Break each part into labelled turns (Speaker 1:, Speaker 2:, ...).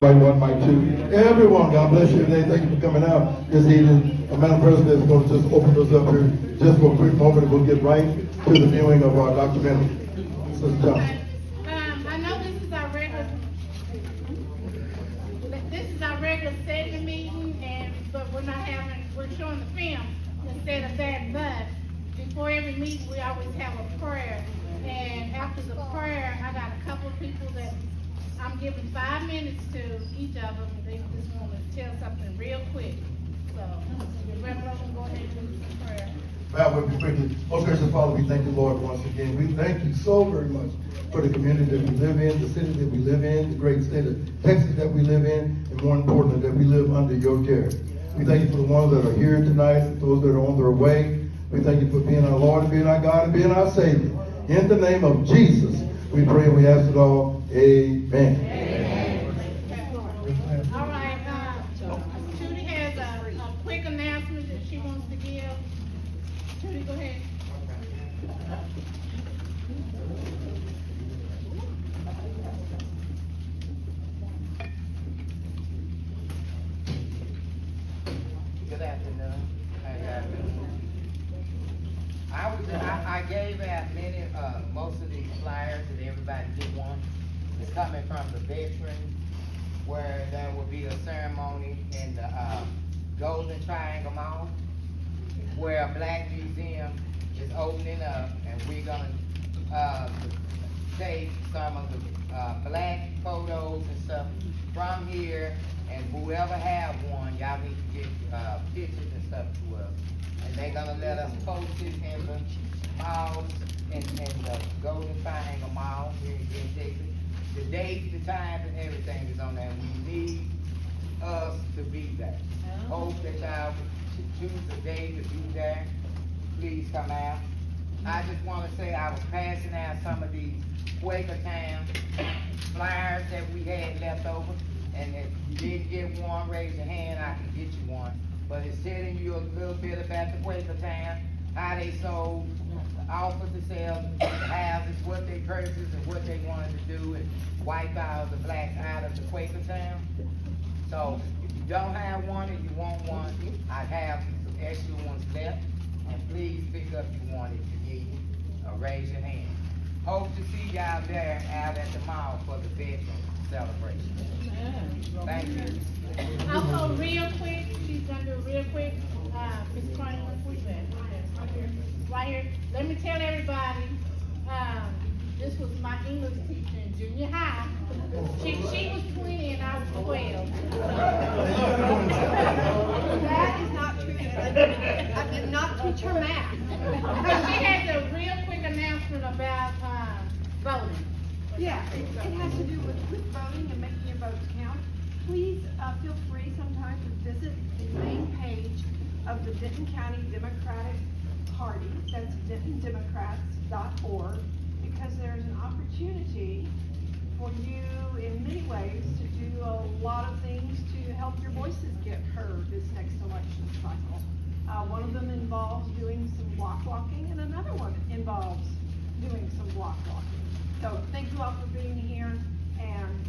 Speaker 1: Mic 1, mic 2. Everyone, God bless you today. Thank you for coming out this evening. Madam President is going to just open us up here just for a quick moment, and we'll get right to the viewing of our documentary. Sister Johnson.
Speaker 2: I know this is our regular segment meeting, but we're showing the film instead of that. But before every meeting, we always have a prayer. And after the prayer, I got a couple of people that I'm giving 5 minutes to each of them. They just want to tell something real quick. So, Reverend Logan, go ahead and do some prayer.
Speaker 1: Bow with me quickly. Most gracious Father, we thank you, Lord, once again. We thank you so very much for the community that we live in, the city that we live in, the great state of Texas that we live in, and more importantly, that we live under your care. We thank you for the ones that are here tonight, those that are on their way. We thank you for being our Lord, and being our God, and being our Savior. In the name of Jesus, we pray and we ask it all. Amen.
Speaker 2: All right, Judy has a quick announcement that she wants to give. Judy, go ahead.
Speaker 3: Good afternoon. I gave out most of these flyers that everybody did want. It's coming from the veterans, where there will be a ceremony in the Golden Triangle Mall, where a black museum is opening up, and we're gonna take some of the black photos and stuff from here, and whoever have one, y'all need to get pictures and stuff to us. And they're gonna let us post it in the mall, in the Golden Triangle Mall here in Texas. The date, the time, and everything is on there. We need us to be there. Hope that y'all choose a day to be there. Please come out. I just want to say I was passing out some of these Quaker Town flyers that we had left over. And if you didn't get one, raise your hand, I can get you one. But it's telling you a little bit about the Quaker Town, how they sold, offered to sell the houses, what they purchased and what they wanted to do, and wipe out the blacks out of the Quaker Town. So if you don't have one and you want one, I have some extra ones left. And please pick up your one if you need it, or raise your hand. Hope to see y'all there out at the mall for the veteran celebration. Thank you.
Speaker 2: Also, real quick, she's gonna do it real quick. Ms. Chronicles, where's that? Right here. Let me tell everybody, this was my English teacher in junior high. She was 20 and I was 12.
Speaker 4: That is not true. I did not teach her math.
Speaker 2: She has a real quick announcement about voting.
Speaker 4: Yeah, it has to do with voting and making your votes count. Please feel free sometime to visit the main page of the Denton County Democratic Party. That's DentonDemocrats.org, because there's an opportunity for you in many ways to do a lot of things to help your voices get heard this next election cycle. One of them involves doing some block walking, and another one involves doing some block walking. So thank you all for being here, and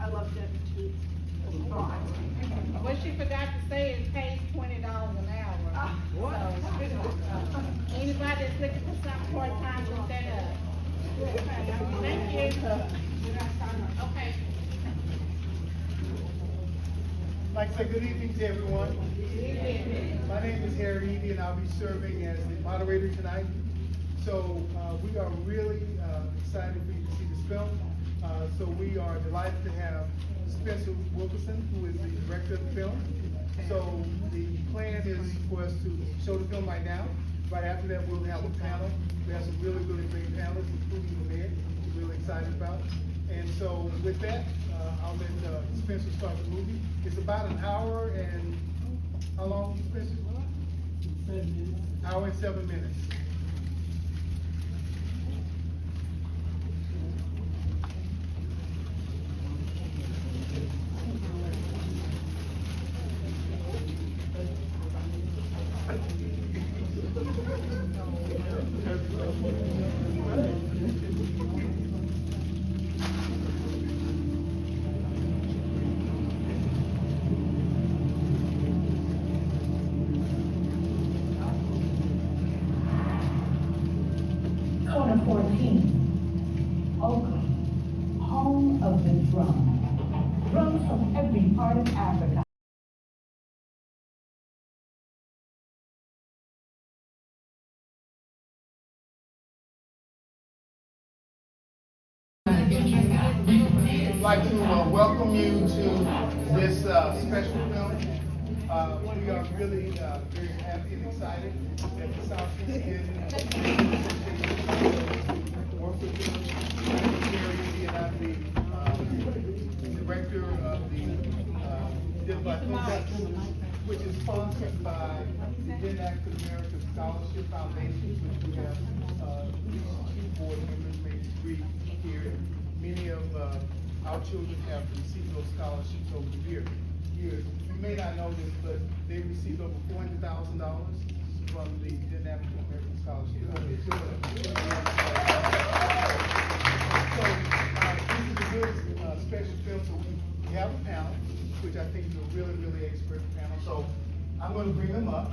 Speaker 4: I love Denton too.
Speaker 2: What she forgot to say is pays $20 an hour. So, anybody that's looking for something part-time, look that up. Thank you. Okay.
Speaker 5: I'd like to say good evening to everyone. My name is Harry Eby, and I'll be serving as the moderator tonight. So we are really excited for you to see this film. So we are delighted to have Spencer Wilkinson, who is the director of the film. So the plan is for us to show the film right now. Right after that, we'll have a panel. We have some really, really great panelists, including the mayor, we're really excited about. And so with that, I'll let Spencer start the movie. It's about an hour and, how long, Spencer? 7 minutes. Hour and 7 minutes.
Speaker 6: 14, Oakland, home of the drum. Drums from every part of Africa.
Speaker 5: I'd like to welcome you to this special film. We are really very happy and excited that the Southeast did work with them. And I'm the director of the which is sponsored by the Den African American Scholarship Foundation, which we have two board members, maybe three here. Many of our children have received those scholarships over the years. You may not know this, but they received over $400,000 from the Den African American Scholarship Foundation. So this is a good special film. So we have a panel, which I think is a really, really expert panel. So I'm going to bring them up.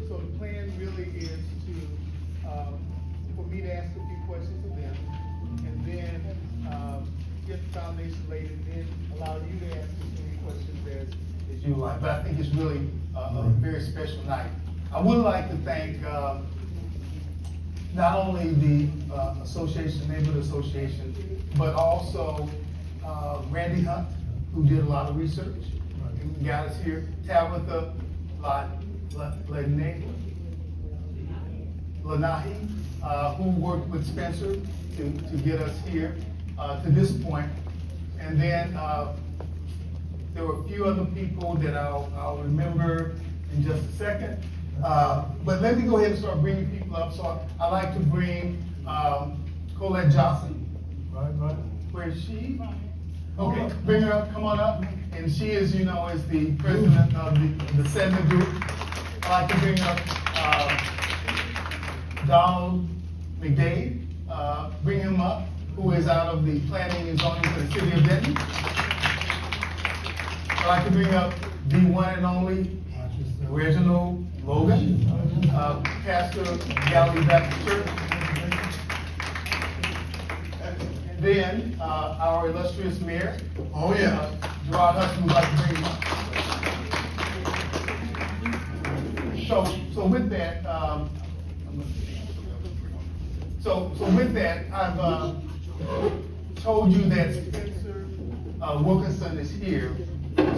Speaker 5: So the plan really is to for me to ask a few questions of them, and then get the foundation laid, and then allow you to ask as many questions as you like. But I think it's really a very special night. I would like to thank not only the Neighborhood Association, but also Randy Hunt, who did a lot of research and got us here. Tabitha Lanahi, who worked with Spencer to get us here to this point. And then there were a few other people that I'll remember in just a second. But let me go ahead and start bringing people up. So I'd like to bring Collette Johnson. Right. Where is she? Okay, bring her up, come on up. And she is, is the president of the SED group. I'd like to bring up Donald McDade. Bring him up, who is out of the planning and zoning for the city of Denton. I'd like to bring up the one and only Reginald Logan, pastor of Galilee Baptist Church. And then our illustrious mayor, Gerard Hudspeth, would like to bring him up. So with that, with that, I've told you that Spencer Wilkinson is here.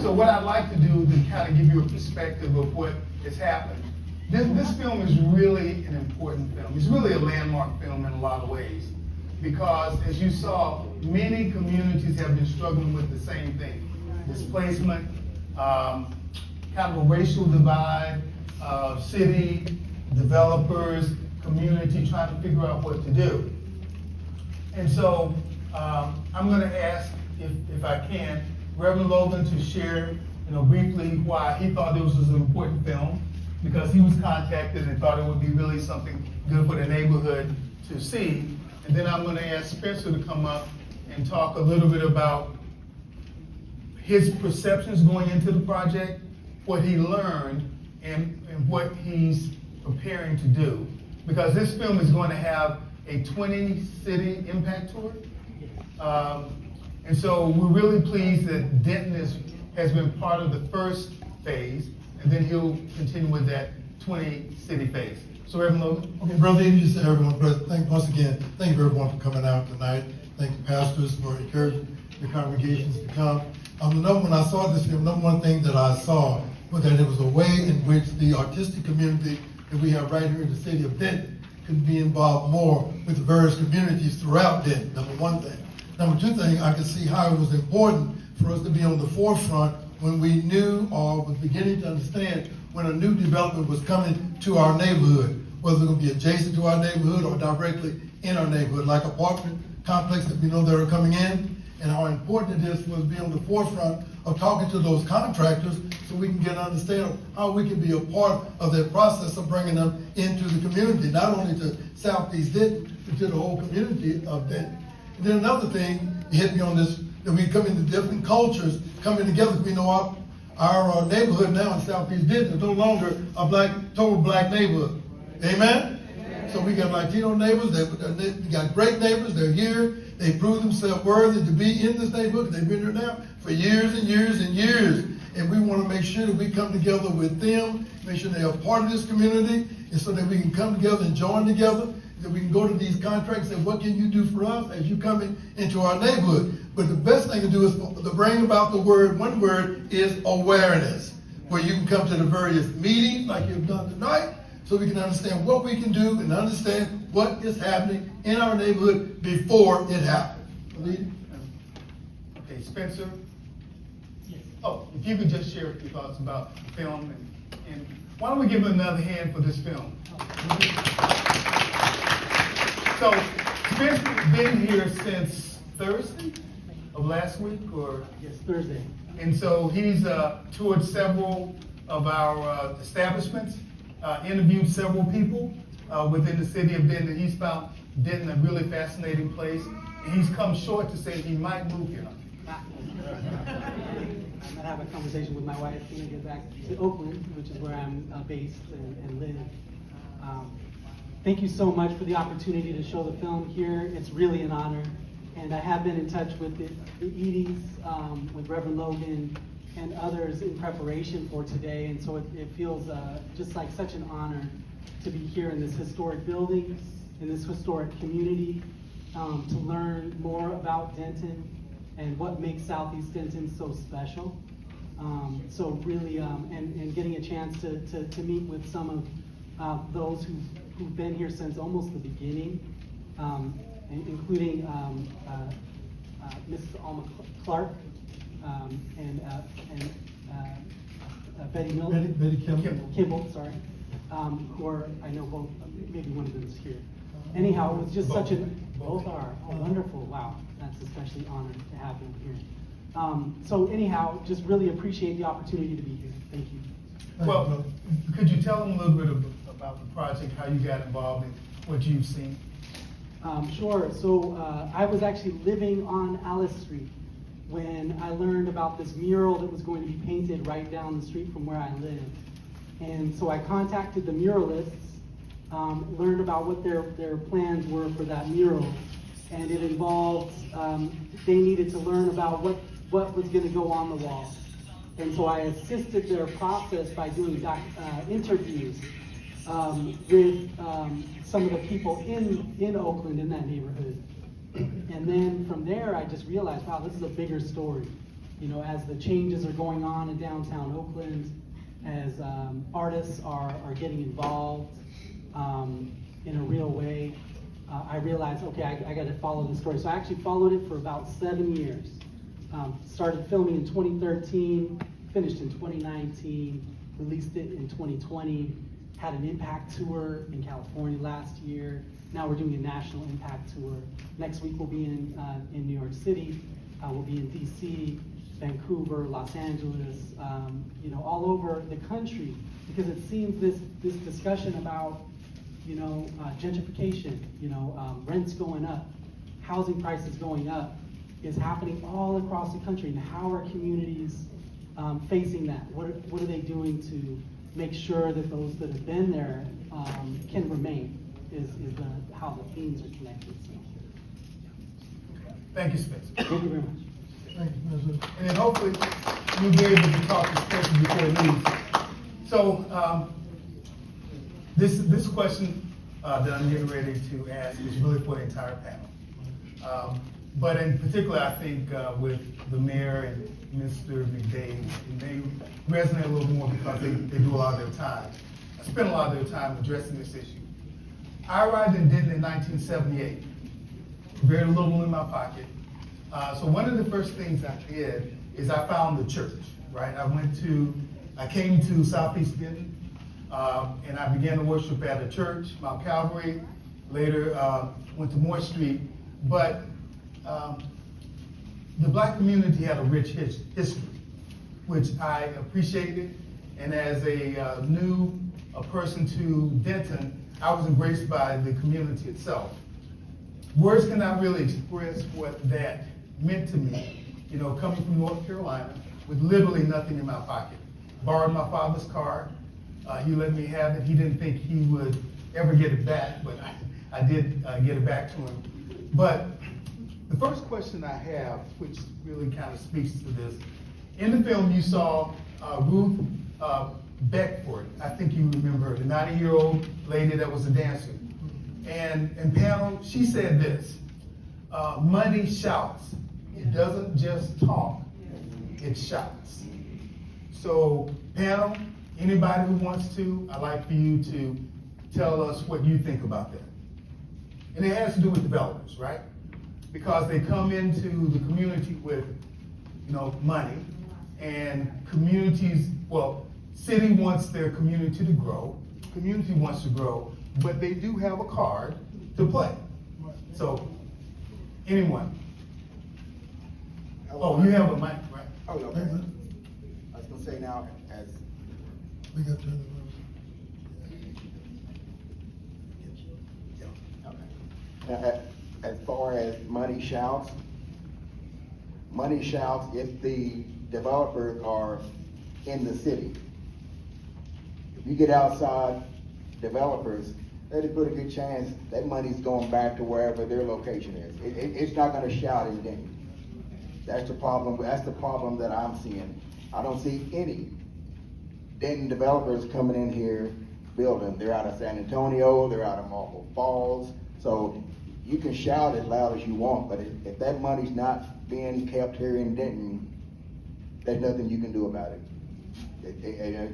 Speaker 5: So what I'd like to do to kind of give you a perspective of what has happened. This film is really an important film. It's really a landmark film in a lot of ways, because as you saw, many communities have been struggling with the same thing. Displacement, kind of a racial divide, city, developers, community trying to figure out what to do. And so I'm going to ask, if I can, Reverend Logan to share, briefly why he thought this was an important film, because he was contacted and thought it would be really something good for the neighborhood to see. And then I'm going to ask Spencer to come up and talk a little bit about his perceptions going into the project, what he learned, and what he's preparing to do. Because this film is going to have a 20-city impact tour. And so we're really pleased that Denton has been part of the first phase, and then he'll continue with that 20-city phase. So Reverend Logan.
Speaker 1: Okay, Brother, you just said everyone, but once again, thank you everyone for coming out tonight. Thank the pastors for encouraging the congregations to come. When I saw this film, number one thing that I saw was that it was a way in which the artistic community that we have right here in the city of Denton could be involved more with the various communities throughout Denton, number one thing. Number two thing, I could see how it was important for us to be on the forefront when we knew or was beginning to understand when a new development was coming to our neighborhood, whether it would be adjacent to our neighborhood or directly in our neighborhood, like apartment complexes that we know that are coming in, and how important it is for us to be on the forefront of talking to those contractors so we can get an understanding of how we can be a part of that process of bringing them into the community, not only to Southeast Denton, but to the whole community of Denton. And then another thing, you hit me on this, that we come into different cultures coming together. We know our neighborhood now in Southeast Denton is no longer a total black neighborhood. Amen? So we got Latino neighbors, they got great neighbors, they're here, they prove themselves worthy to be in this neighborhood. They've been here now for years and years and years. And we want to make sure that we come together with them, make sure they are part of this community, and so that we can come together and join together, that we can go to these contracts and say, what can you do for us as you come into our neighborhood? But the best thing to do is to bring about the word, one word is awareness, where you can come to the various meetings like you've done tonight, so we can understand what we can do and understand what is happening in our neighborhood before it happens. Leader?
Speaker 5: Okay, Spencer? Oh, if you could just share your thoughts about the film, and why don't we give him another hand for this film? So, Spencer's been here since Thursday of last week, or?
Speaker 7: Yes, Thursday.
Speaker 5: And so he's toured several of our establishments, interviewed several people within the city of Denton. He's found Denton a really fascinating place, and he's come short to say he might move here.
Speaker 7: I'm gonna have a conversation with my wife when I get back to Oakland, which is where I'm based and live. Thank you so much for the opportunity to show the film here. It's really an honor. And I have been in touch with the Edie's, with Reverend Logan and others in preparation for today. And so it feels just like such an honor to be here in this historic building, in this historic community, to learn more about Denton and what makes Southeast Denton so special. So really, and getting a chance to meet with some of those who've been here since almost the beginning, including Mrs. Alma Clark and Betty Miller.
Speaker 1: Betty Kimball.
Speaker 7: Kimball, sorry. Who are, I know both, maybe one of them is here. Anyhow, it was just such a, both are, oh, wonderful, wow. That's especially honored to have them here. So anyhow, just really appreciate the opportunity to be here. Thank you.
Speaker 5: Well, could you tell them a little bit about the project, how you got involved, and what you've seen?
Speaker 7: Sure. So I was actually living on Alice Street when I learned about this mural that was going to be painted right down the street from where I live. And so I contacted the muralists, learned about what their plans were for that mural. And it involved, they needed to learn about what was going to go on the wall. And so I assisted their process by doing interviews with some of the people in Oakland, in that neighborhood. And then from there, I just realized, wow, this is a bigger story. You know, as the changes are going on in downtown Oakland, as artists are getting involved in a real way, I realized, okay, I got to follow the story. So I actually followed it for about 7 years. Started filming in 2013, finished in 2019, released it in 2020, had an impact tour in California last year. Now we're doing a national impact tour. Next week we'll be in New York City, we'll be in DC, Vancouver, Los Angeles, you know, all over the country, because it seems this discussion about, you know, gentrification, you know, rents going up, housing prices going up, is happening all across the country. And how are communities facing that? What are they doing to make sure that those that have been there can remain? Is how the themes are connected. So.
Speaker 5: Thank you, Spencer.
Speaker 7: Thank you very much.
Speaker 1: Thank you, President.
Speaker 5: And then hopefully we'll be able to talk to Spencer before he leaves. So this question that I'm getting ready to ask is really for the entire panel. But in particular, I think with the mayor and Mr. McDade, they resonate a little more because they do a lot of their time, spend a lot of their time addressing this issue. I arrived in Denton in 1978, very little in my pocket. So one of the first things I did is I found the church, right? I came to Southeast Denton, and I began to worship at a church, Mount Calvary, later went to Moore Street, but the black community had a rich history, which I appreciated, and as a new person to Denton, I was embraced by the community itself. Words cannot really express what that meant to me, you know, coming from North Carolina with literally nothing in my pocket. Borrowed my father's car, he let me have it. He didn't think he would ever get it back, but I did get it back to him. But the first question I have, which really kind of speaks to this, in the film you saw Ruth Beckford. I think you remember the 90-year-old lady that was a dancer. And panel, she said this, money shouts. It doesn't just talk, it shouts. So panel, anybody who wants to, I'd like for you to tell us what you think about that. And it has to do with developers, right? Because they come into the community with, money, and communities, city wants their community to grow, community wants to grow, but they do have a card to play. So, anyone? Oh, you have a mic, right?
Speaker 8: Oh, no, okay. I was gonna say now, as
Speaker 1: We got to.
Speaker 8: as far as money shouts if the developers are in the city. If you get outside developers, there's a pretty good chance that money's going back to wherever their location is. It's not gonna shout in Denton. That's the problem that I'm seeing. I don't see any Denton developers coming in here building. They're out of San Antonio, they're out of Marble Falls. So you can shout as loud as you want, but if that money's not being kept here in Denton, there's nothing you can do about it.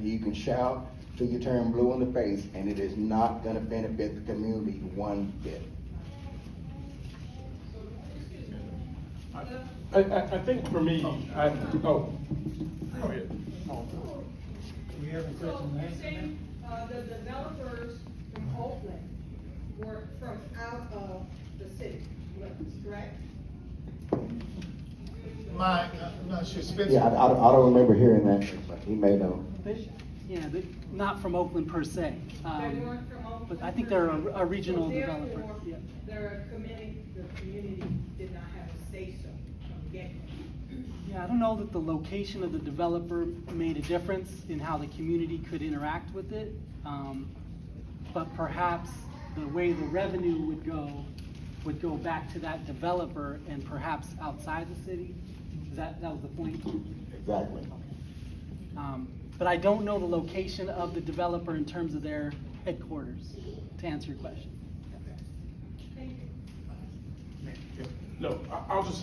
Speaker 8: You can shout till you turn blue in the face, and it is not gonna benefit the community one bit.
Speaker 9: I think for me,
Speaker 10: So you're saying, the developers from Oakland were from out of the city limits, correct?
Speaker 5: I'm not sure, Spencer.
Speaker 8: Yeah, I don't remember hearing that, but he may know.
Speaker 7: Not from Oakland per se.
Speaker 10: They weren't from Oakland?
Speaker 7: But I think they're a regional
Speaker 10: So
Speaker 7: developer.
Speaker 10: therefore,
Speaker 7: Yeah.
Speaker 10: the community did not have a say-so from the get-go.
Speaker 7: Yeah, I don't know that the location of the developer made a difference in how the community could interact with it. But perhaps the way the revenue would go back to that developer and perhaps outside the city. That was the point?
Speaker 8: Exactly.
Speaker 7: But I don't know the location of the developer in terms of their headquarters, to answer your question.
Speaker 9: no,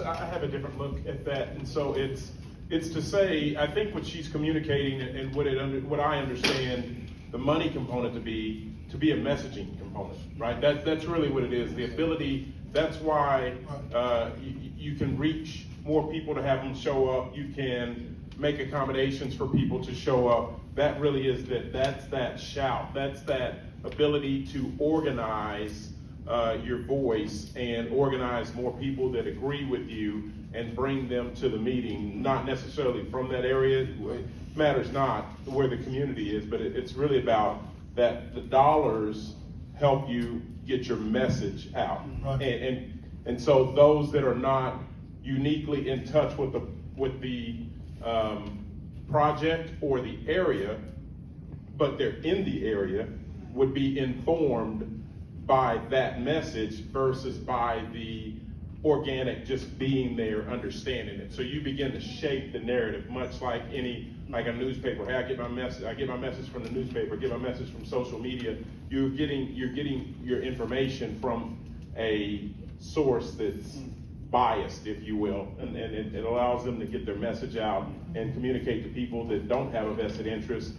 Speaker 9: I have a different look at that, and so it's to say, I think what she's communicating and what I understand the money component to be a messaging component, right? That's really what it is. The ability. That's why you can reach more people to have them show up. You can make accommodations for people to show up. That really is that's that shout. That's that ability to organize your voice and organize more people that agree with you and bring them to the meeting, not necessarily from that area. It matters not where the community is, but it's really about that the dollars help you get your message out. Right. And so those that are not uniquely in touch with the project or the area, but they're in the area, would be informed by that message versus by the organic just being there, understanding it. So you begin to shape the narrative, much like a newspaper. Hey, I get my message from the newspaper, I get my message from social media. You're getting your information from a source that's biased, if you will, and it allows them to get their message out and communicate to people that don't have a vested interest,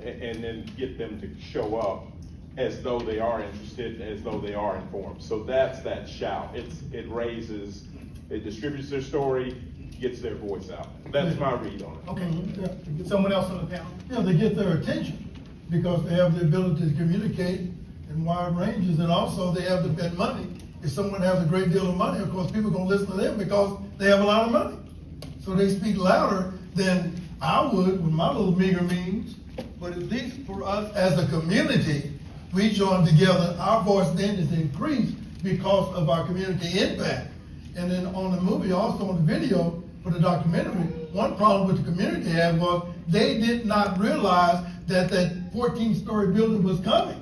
Speaker 9: and then get them to show up as though they are interested, as though they are informed. So that's that shout. It distributes their story, gets their voice out. That's my read on it.
Speaker 5: Okay, someone else on the panel?
Speaker 1: Yeah, they get their attention because they have the ability to communicate in wide ranges, and also they have to spend money. If someone has a great deal of money, of course, people are gonna listen to them because they have a lot of money. So they speak louder than I would with my little meager means. But at least for us as a community, we join together, our voice then is increased because of our community impact. And then on the movie, also on the video for the documentary, one problem with the community had was they did not realize that 14-story building was coming.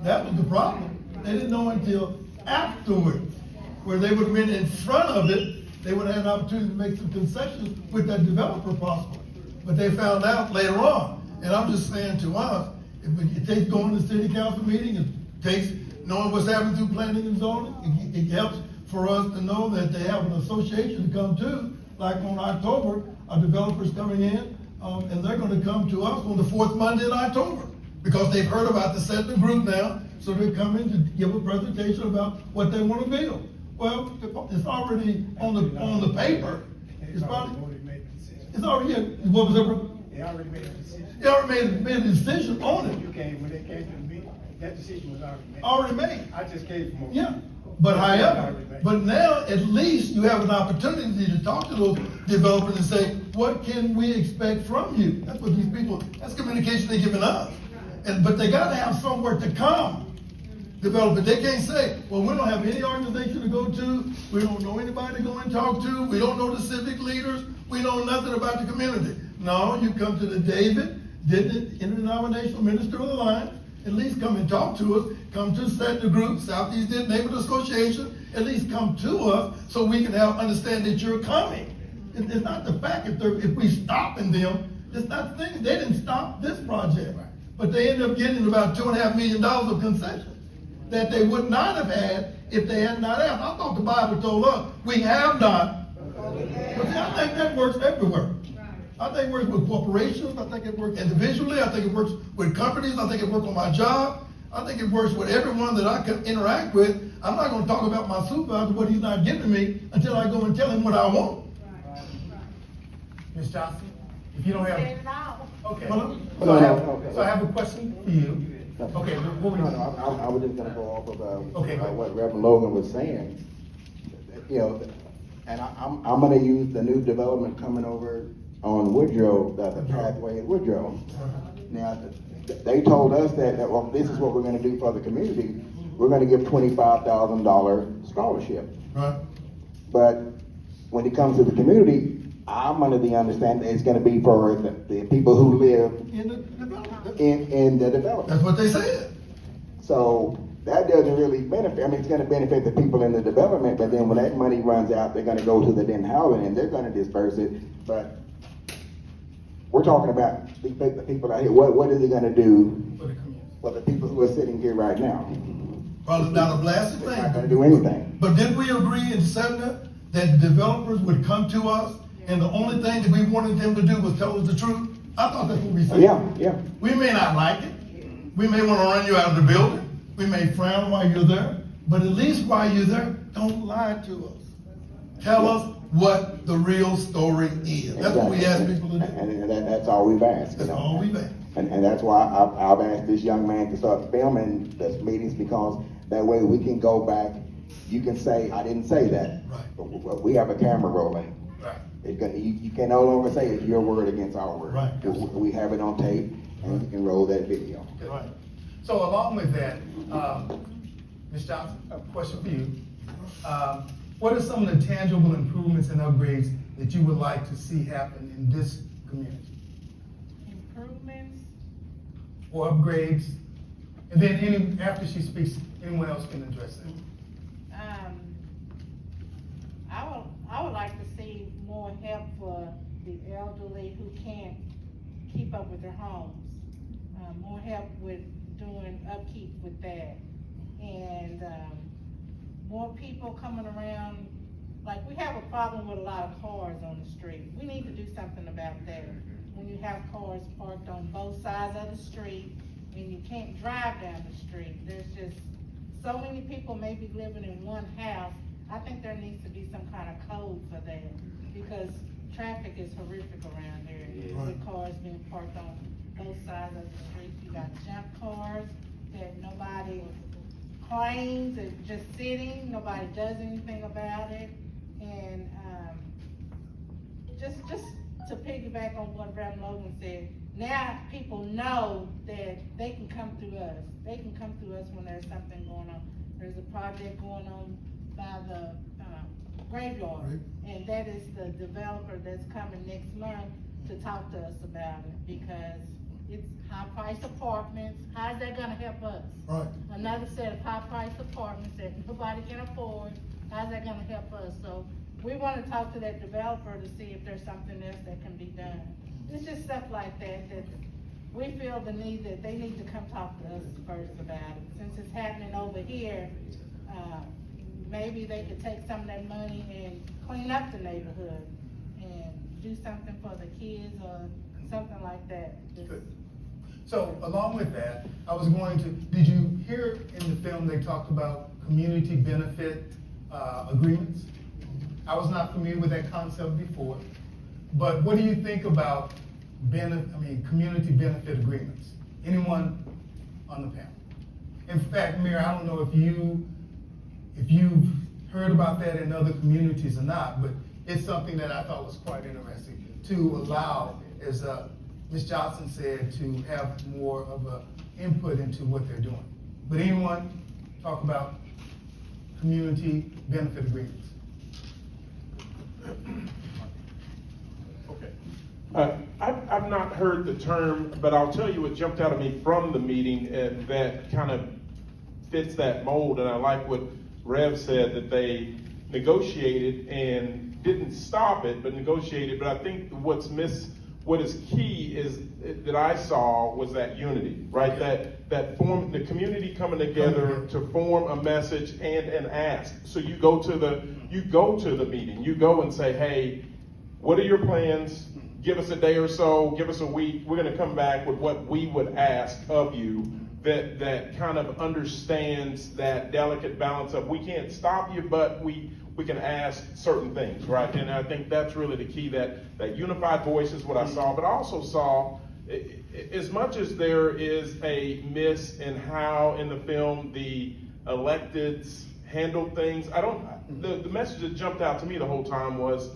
Speaker 1: That was the problem. They didn't know until afterwards, where they would have been in front of it, they would have had an opportunity to make some concessions with that developer possibly. But they found out later on. And I'm just saying to us, it takes going to the city council meeting, it takes knowing what's happening through planning and zoning. It helps for us to know that they have an association to come to, like on October, our developers coming in, and they're gonna come to us on the fourth Monday in October, because they've heard about the SED group now, so they're coming to give a presentation about what they wanna build. Well, it's already on the paper. It's already, what was it?
Speaker 5: They already made a decision.
Speaker 1: They already made a decision on it.
Speaker 5: When they came to the meeting, that decision was already made.
Speaker 1: Already made.
Speaker 5: I just came from.
Speaker 1: Yeah, but however, but now at least you have an opportunity to talk to those developers and say, what can we expect from you? That's what these people, that's communication they're giving us. But they gotta have somewhere to come. Develop it. They can't say, well, we don't have any organization to go to, we don't know anybody to go and talk to, we don't know the civic leaders, we know nothing about the community. No, you come to the David, Interdenominational Minister of the Alliance, at least come and talk to us, come to SED group, Southeast Neighborhood Association, at least come to us so we can understand that you're coming. It's not the fact if we stopping them, it's not the thing, they didn't stop this project, but they ended up getting about $2.5 million of concessions that they would not have had if they had not asked. I thought the Bible told us, we have not. But see, I think that works everywhere. I think it works with corporations, I think it works individually, I think it works with companies, I think it works on my job, I think it works with everyone that I can interact with. I'm not gonna talk about my supervisor, what he's not giving me, until I go and tell him what I want.
Speaker 5: Ms. Johnson, if you don't have.
Speaker 2: Said it all.
Speaker 5: Okay.
Speaker 8: No,
Speaker 5: So I have a question for you. Okay,
Speaker 8: I was just gonna go off of,
Speaker 5: Okay.
Speaker 8: what Reverend Logan was saying. You know, and I'm gonna use the new development coming over on Woodrow, the pathway in Woodrow. Now, they told us that, well, this is what we're gonna do for the community. We're gonna give $25,000 scholarship.
Speaker 1: Right.
Speaker 8: But when it comes to the community, I'm under the understanding that it's gonna be for the people who live
Speaker 1: In the development.
Speaker 8: in the development.
Speaker 1: That's what they said.
Speaker 8: So that doesn't really benefit, I mean, it's gonna benefit the people in the development, but then when that money runs out, they're gonna go to the then housing and they're gonna disperse it. But we're talking about the people out here, what is it gonna do for the people who are sitting here right now?
Speaker 1: Well, it's not a blasted
Speaker 8: It's not gonna
Speaker 1: thing.
Speaker 8: do anything.
Speaker 1: But didn't we agree in December that developers would come to us and the only thing that we wanted them to do was tell us the truth? I thought that's what we said.
Speaker 8: Yeah.
Speaker 1: We may not like it. We may want to run you out of the building. We may frown while you're there. But at least while you're there, don't lie to us. Tell us what the real story is. That's what we ask people to do.
Speaker 8: And that's all we've asked.
Speaker 1: That's all we've asked.
Speaker 8: And that's why I've asked this young man to start filming the meetings, because that way we can go back. You can say, I didn't say that.
Speaker 1: Right.
Speaker 8: But we have a camera rolling.
Speaker 1: Right.
Speaker 8: You can no longer say it's your word against our word.
Speaker 1: Right.
Speaker 8: We have it on tape and we can roll that video.
Speaker 5: Right. So along with that, Ms. Johnson, a question for you. What are some of the tangible improvements and upgrades that you would like to see happen in this community?
Speaker 2: Improvements,
Speaker 5: Or upgrades? And then after she speaks, anyone else can address that.
Speaker 2: I would like to see more help for the elderly who can't keep up with their homes. More help with doing upkeep with that. And, more people coming around, like we have a problem with a lot of cars on the street. We need to do something about that. When you have cars parked on both sides of the street and you can't drive down the street, there's just so many people maybe living in one house. I think there needs to be some kind of code for that, because traffic is horrific around here with cars being parked on both sides of the street. You got junk cars that nobody claims, it's just sitting, nobody does anything about it. And just to piggyback on what Reverend Logan said, now people know that they can come through us. They can come through us when there's something going on. There's a project going on by the graveyard, and that is the developer that's coming next month to talk to us about it, because it's high-priced apartments, how's that gonna help us?
Speaker 1: Right.
Speaker 2: Another set of high-priced apartments that nobody can afford, how's that gonna help us? So, we wanna talk to that developer to see if there's something else that can be done. It's just stuff like that, that we feel the need that they need to come talk to us first about it. Since it's happening over here, maybe they could take some of that money and clean up the neighborhood and do something for the kids or something like that. Just-
Speaker 5: Good. So along with that, I was going to, did you hear in the film they talked about community benefit agreements? I was not familiar with that concept before, but what do you think about community benefit agreements? Anyone on the panel? In fact, Mayor, I don't know if you've heard about that in other communities or not, but it's something that I thought was quite interesting to allow, as Ms. Johnson said, to have more of a input into what they're doing. But anyone talk about community benefit agreements?
Speaker 9: Okay. I've not heard the term, but I'll tell you what jumped out at me from the meeting that kind of fits that mold, and I like what Rev said, that they negotiated and didn't stop it, but negotiated. But I think what is key is that I saw was that unity, right? That form, the community coming together to form a message and an ask. So you go to the meeting, you go and say, hey, what are your plans? Give us a day or so, give us a week. We're going to come back with what we would ask of you, that kind of understands that delicate balance of, we can't stop you, but we can ask certain things, right? And I think that's really the key, that unified voice is what I saw. But I also saw, as much as there is a miss in how in the film the electeds handled things, the message that jumped out to me the whole time was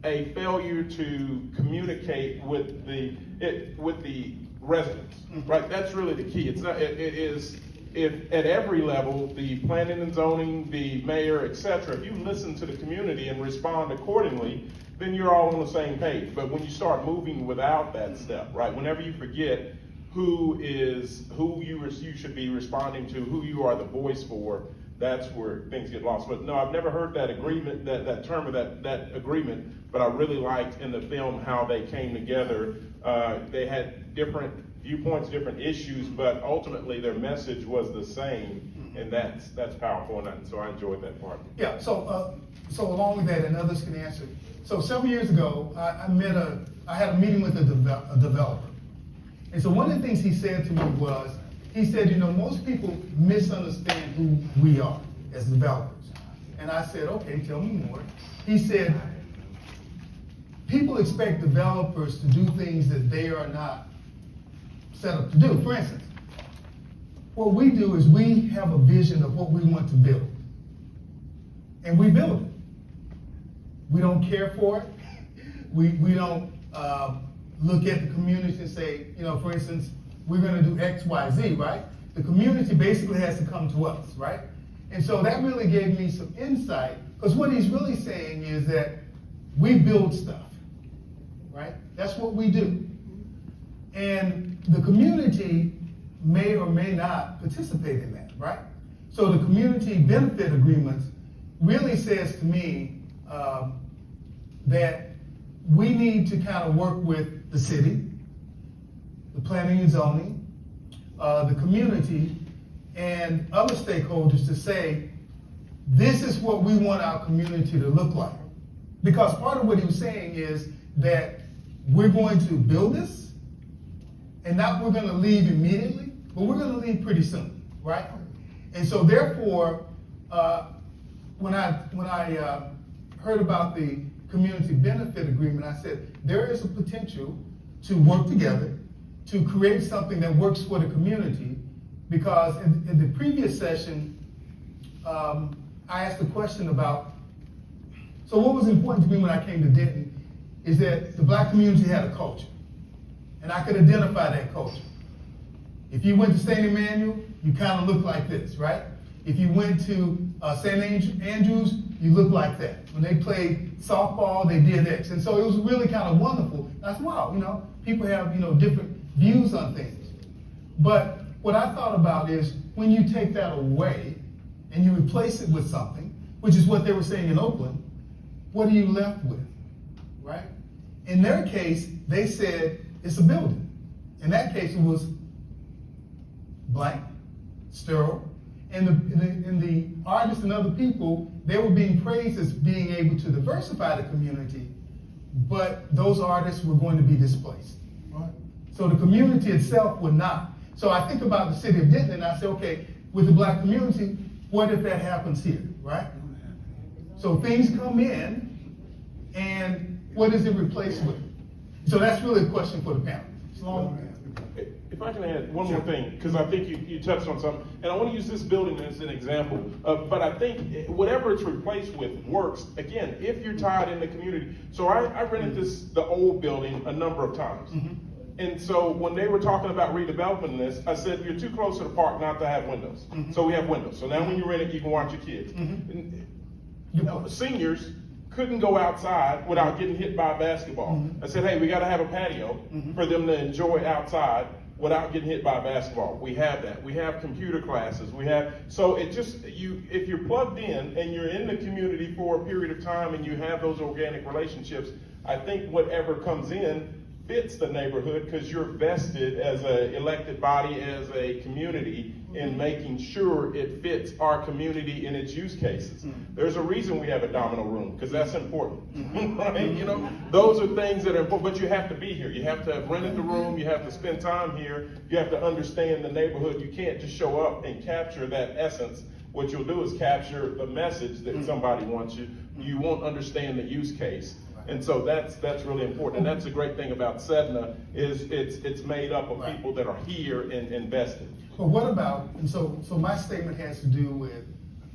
Speaker 9: a failure to communicate with the residents, right? That's really the key. It is, if at every level, the planning and zoning, the mayor, etc., if you listen to the community and respond accordingly, then you're all on the same page. But when you start moving without that step, right? Whenever you forget who you should be responding to, who you are the voice for, that's where things get lost. But no, I've never heard that agreement, that term of that agreement, but I really liked in the film how they came together. They had different viewpoints, different issues, but ultimately their message was the same, and that's powerful, and so I enjoyed that part.
Speaker 5: Yeah, so along with that, and others can answer. So several years ago, I had a meeting with a developer. And so one of the things he said to me was, he said, most people misunderstand who we are as developers. And I said, okay, tell me more. He said, people expect developers to do things that they are not set up to do. For instance, what we do is we have a vision of what we want to build. And we build it. We don't care for it. We don't look at the community and say, for instance, we're going to do X, Y, Z, right? The community basically has to come to us, right? And so that really gave me some insight, because what he's really saying is that we build stuff, right? That's what we do. And the community may or may not participate in that, right? So the community benefit agreements really says to me that we need to kind of work with the city, the planning and zoning, the community, and other stakeholders to say, this is what we want our community to look like. Because part of what he was saying is that we're going to build this, and not we're going to leave immediately, but we're going to leave pretty soon, right? And so therefore, when I heard about the community benefit agreement, I said, there is a potential to work together to create something that works for the community, because in the previous session, I asked a question about, so what was important to me when I came to Denton is that the black community had a culture, and I could identify that culture. If you went to St. Emmanuel, you kind of look like this, right? If you went to St. Andrews, you look like that. When they played softball, they did X. And so it was really kind of wonderful. That's wow, people have, different views on things. But what I thought about is when you take that away and you replace it with something, which is what they were saying in Oakland, what are you left with, right? In their case, they said it's a building. In that case, it was blank, sterile, and the artists and other people, they were being praised as being able to diversify the community, but those artists were going to be displaced. Right? So the community itself would not. So I think about the city of Denton and I say, okay, with the black community, what if that happens here, right? So things come in, and what is it replaced with? So that's really a question for the panel.
Speaker 9: If I can add one more thing, because I think you touched on something, and I want to use this building as an example, but I think whatever it's replaced with works, again, if you're tied in the community. So I rented the old building a number of times. Mm-hmm. And so when they were talking about redeveloping this, I said, you're too close to the park not to have windows. Mm-hmm. So we have windows. So now when you rent it, you can watch your kids. Mm-hmm. Seniors couldn't go outside without getting hit by a basketball. Mm-hmm. I said, hey, we got to have a patio for them to enjoy outside without getting hit by a basketball. We have that. We have computer classes. So it just, if you're plugged in and you're in the community for a period of time and you have those organic relationships, I think whatever comes in fits the neighborhood because you're vested as an elected body, as a community in making sure it fits our community in its use cases. There's a reason we have a domino room because that's important, right? You know, those are things that are important, but you have to be here. You have to have rented the room. You have to spend time here. You have to understand the neighborhood. You can't just show up and capture that essence. What you'll do is capture the message that somebody wants you. You won't understand the use case. And so that's really important. And that's the great thing about SEDNA is it's made up of people that are here and invested.
Speaker 5: But what about, and so my statement has to do with,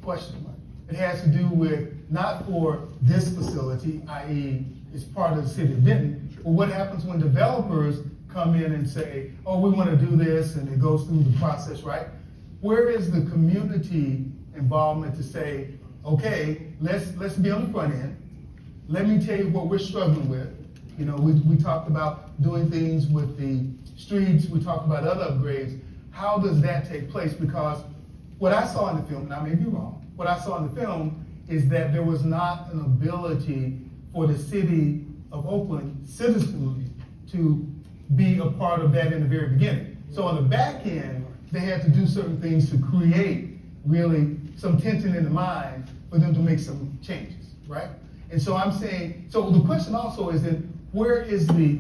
Speaker 5: question mark, it has to do with not for this facility, i.e. it's part of the city of Denton, but what happens when developers come in and say, oh, we want to do this, and it goes through the process, right? Where is the community involvement to say, okay, let's be on the front end. Let me tell you what we're struggling with. You know, we talked about doing things with the streets. We talked about other upgrades. How does that take place? Because what I saw in the film, and I may be wrong, what I saw in the film is that there was not an ability for the city of Oakland citizens to be a part of that in the very beginning. So on the back end, they had to do certain things to create really some tension in the mind for them to make some changes, right? And so I'm saying, so the question also is then, where is the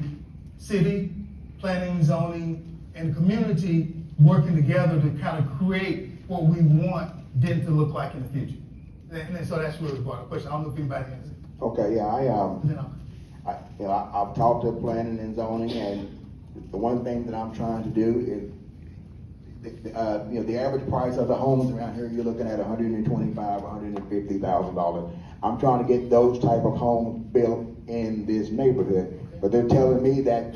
Speaker 5: city, planning, zoning, and community working together to kind of create what we want Denton to look like in the future? And so that's really the broader question. I don't know if anybody has it.
Speaker 8: Okay, yeah, I've talked to planning and zoning, and the one thing that I'm trying to do is, the average price of the homes around here, you're looking at $125,000, $150,000. I'm trying to get those type of homes built in this neighborhood, but they're telling me that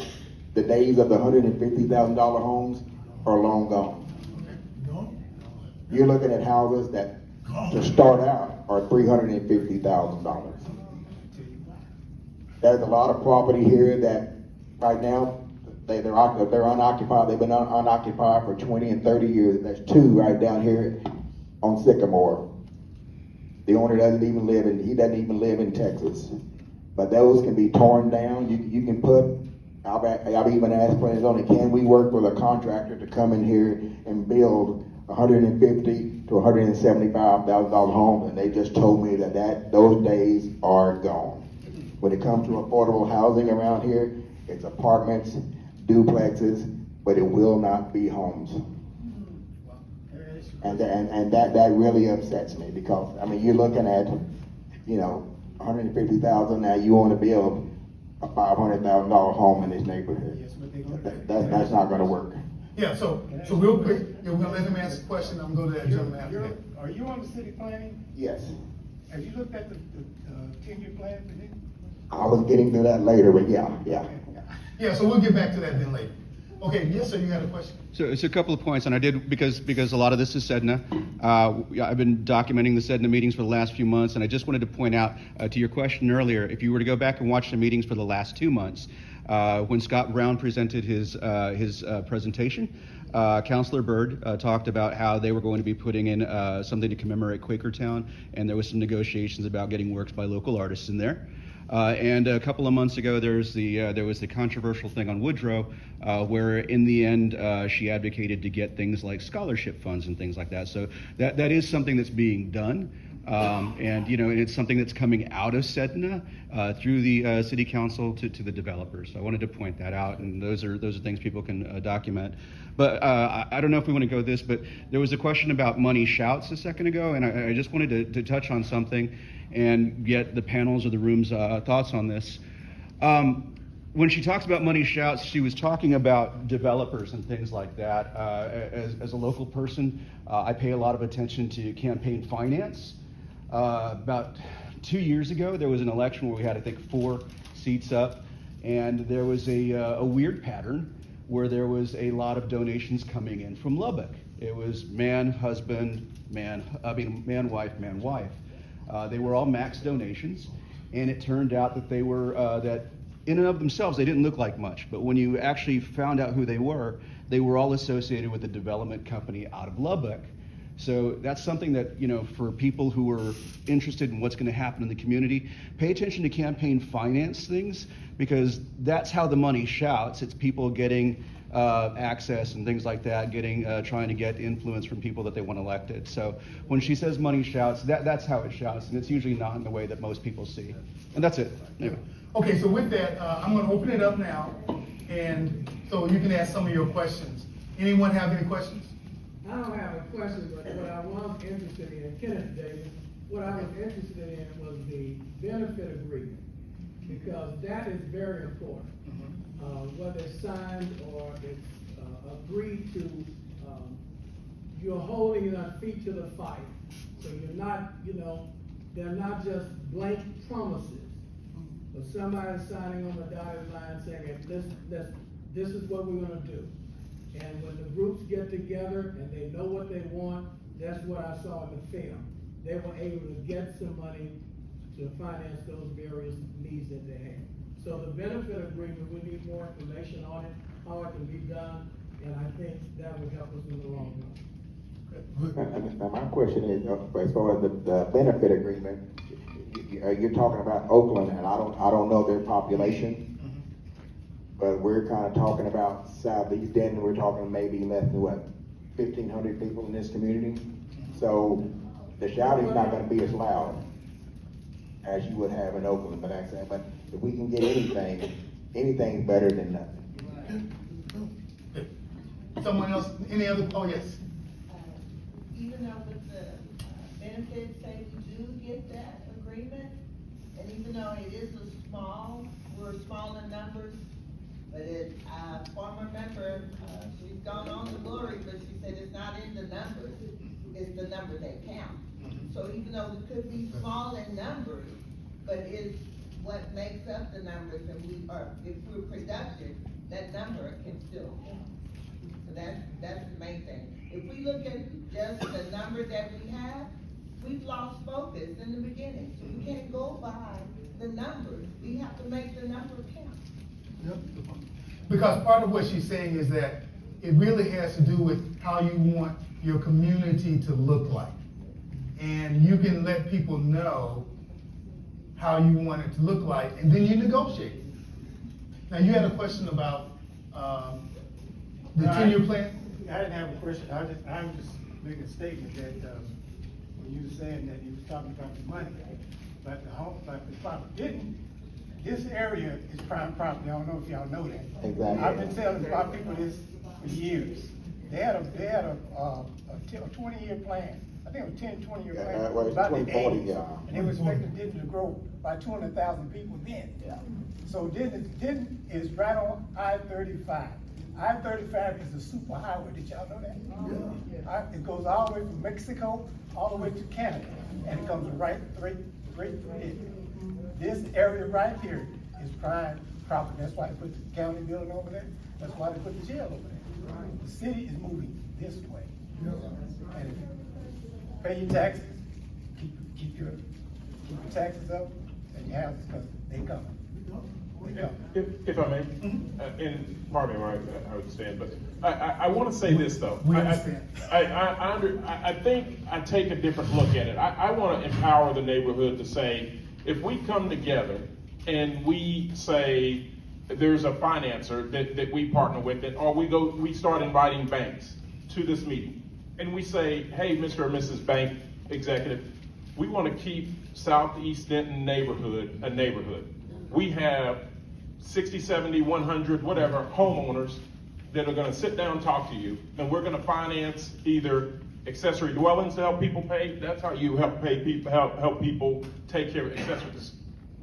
Speaker 8: the days of the $150,000 homes are long gone. You're looking at houses that, to start out, are $350,000. There's a lot of property here that right now, they're unoccupied. They've been unoccupied for 20 and 30 years. There's two right down here on Sycamore. The owner doesn't even live in Texas. But those can be torn down. You can put, I've even asked planners on it, can we work with a contractor to come in here and build $150,000 to $175,000 homes? And they just told me that those days are gone. When it comes to affordable housing around here, it's apartments, duplexes, but it will not be homes. And that really upsets me because, I mean, you're looking at, $150,000, now you want to build a $500,000 home in this neighborhood. That's not gonna work.
Speaker 5: Yeah, so real quick, we're gonna let him ask a question. I'm gonna go to that gentleman after that.
Speaker 11: Are you on the city planning?
Speaker 8: Yes.
Speaker 11: Have you looked at the 10-year plan for this?
Speaker 8: I was getting to that later, but yeah.
Speaker 5: Yeah, so we'll get back to that then later. Okay, yes, sir, you had a question?
Speaker 12: So it's a couple of points, and I did, because a lot of this is SEDNA. I've been documenting the SEDNA meetings for the last few months, and I just wanted to point out to your question earlier, if you were to go back and watch the meetings for the last 2 months, When Scott Brown presented his presentation, Councilor Byrd talked about how they were going to be putting in something to commemorate Quakertown, and there was some negotiations about getting works by local artists in there. And a couple of months ago, there was the controversial thing on Woodrow, where in the end she advocated to get things like scholarship funds and things like that. So that is something that's being done, and it's something that's coming out of SEDNA through the City Council to the developers. So I wanted to point that out, and those are things people can document. But I don't know if we want to go this, but there was a question about money shouts a second ago, and I just wanted to touch on something and get the panels or the room's thoughts on this. When she talks about money shouts, she was talking about developers and things like that. As a local person, I pay a lot of attention to campaign finance. About 2 years ago, there was an election where we had, I think, 4 seats up, and there was a weird pattern where there was a lot of donations coming in from Lubbock. It was man, husband, man, wife, man, wife. They were all max donations, and it turned out that they were, that in and of themselves, they didn't look like much, but when you actually found out who they were all associated with a development company out of Lubbock. So that's something that, for people who are interested in what's going to happen in the community, pay attention to campaign finance things, because that's how the money shouts. It's people getting access and things like that, trying to get influence from people that they want elected. So when she says money shouts, that's how it shouts, and it's usually not in the way that most people see. And that's it. Anyway.
Speaker 5: Okay, so with that, I'm going to open it up now, and so you can ask some of your questions. Anyone have any questions?
Speaker 13: I don't have a question, but what I was interested in, Kenneth Davis, what I was interested in was the benefit agreement, because that is very important. Whether it's signed or it's agreed to, you're holding your feet to the fire. So you're not, they're not just blank promises, but somebody's signing on the dotted line saying, this is what we're gonna do. And when the groups get together and they know what they want, that's what I saw in the film. They were able to get some money to finance those various needs that they had. So the benefit agreement, we need more information on it, how it can be done, and I think that would help us in the long run.
Speaker 8: Now, my question is, as far as the benefit agreement, you're talking about Oakland, and I don't know their population. But we're kind of talking about Southeast Denton, we're talking maybe less than 1,500 people in this community. So the shouting's not gonna be as loud as you would have in Oakland, but if we can get anything's better than nothing.
Speaker 5: Someone else, any other, oh yes.
Speaker 14: Even though with the benefits, say we do get that agreement, and even though it is we're small in numbers, but a former member, she's gone on to glory, but she said it's not in the numbers, it's the number that count. So even though we could be small in numbers, but it's what makes up the numbers, and if we're productive, that number can still count. So that's the main thing. If we look at just the number that we have, we've lost focus in the beginning. So we can't go by the numbers. We have to make the number count.
Speaker 5: Yep. Because part of what she's saying is that it really has to do with how you want your community to look like. And you can let people know how you want it to look like, and then you negotiate. Now, you had a question about the 10-year plan?
Speaker 11: I didn't have a question. I was just making a statement that when you were saying that you were talking about the money, but the property didn't. This area is prime property. I don't know if y'all know that.
Speaker 8: Exactly.
Speaker 11: I've been telling people this for years. They had a 20-year plan. I think it was 10, 20-year plan.
Speaker 8: Well, it's
Speaker 11: about the
Speaker 8: 2040,
Speaker 11: 80s.
Speaker 8: yeah.
Speaker 11: And they were expecting Denton to grow by 200,000 people then.
Speaker 8: Yeah.
Speaker 11: So Denton is right on I-35. I-35 is a super highway. Did y'all know that? Yeah. It goes all the way from Mexico all the way to Canada, and it comes right through it. This area right here is prime property. That's why they put the county building over there. That's why they put the jail over there. The city is moving this way. And if you pay your taxes, keep your taxes up, and your houses, because they coming.
Speaker 9: If I may, and pardon me, I understand, but I want to say this though.
Speaker 5: We understand.
Speaker 9: I think I take a different look at it. I want to empower the neighborhood to say, if we come together and we say there's a financer that we partner with, or we start inviting banks to this meeting, and we say, hey, Mr. or Mrs. Bank Executive, we want to keep Southeast Denton neighborhood a neighborhood. We have 60, 70, 100, whatever, homeowners that are gonna sit down and talk to you, and we're gonna finance either accessory dwellings to help people pay. That's how you help pay people, help people take care of accessories.